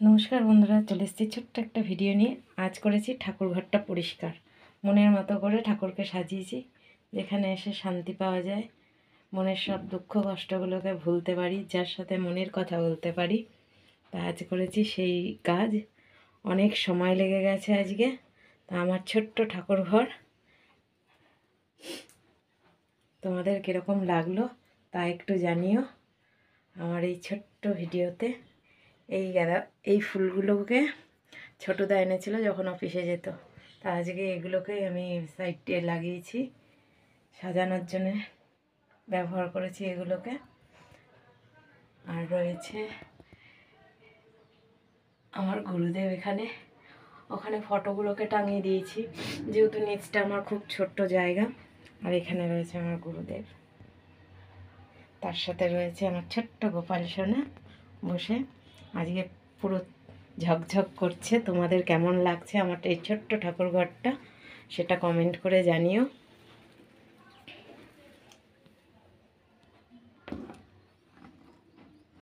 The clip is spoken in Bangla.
নমস্কার বন্ধুরা, চলে এসেছি ছোট্ট একটা ভিডিও নিয়ে। আজ করেছি ঠাকুর ঘরটা পরিষ্কার, মনের মতো করে ঠাকুরকে সাজিয়েছি, যেখানে এসে শান্তি পাওয়া যায়, মনের সব দুঃখ কষ্টগুলোকে ভুলতে পারি, যার সাথে মনের কথা বলতে পারি। তা আজ করেছি সেই কাজ। অনেক সময় লেগে গেছে আজকে। তা আমার ছোট্ট ঠাকুর ঘর তোমাদের কীরকম লাগলো তা একটু জানিও আমার এই ছোট্ট ভিডিওতে। এই ফুলগুলোকে ছোটদা এনেছিল যখন অফিসে যেত, তা আজকে এগুলোকে আমি সাইডে লাগিয়েছি, সাজানোর জন্য ব্যবহার করেছি এগুলোকে। আর রয়েছে আমার গুরুদেব এখানে, ওখানে ফটোগুলোকে টাঙিয়ে দিয়েছি, যেহেতু নিচটা আমার খুব ছোট্ট জায়গা। আর এখানে রয়েছে আমার গুরুদেব, তার সাথে রয়েছে আমার ছোট্ট গোপাল সোনা বসে। আজকে পুরো ঝকঝক করছে। তোমাদের কেমন লাগছে আমার এই ছোট্ট ঠাকুর ঘরটা সেটা কমেন্ট করে জানিও।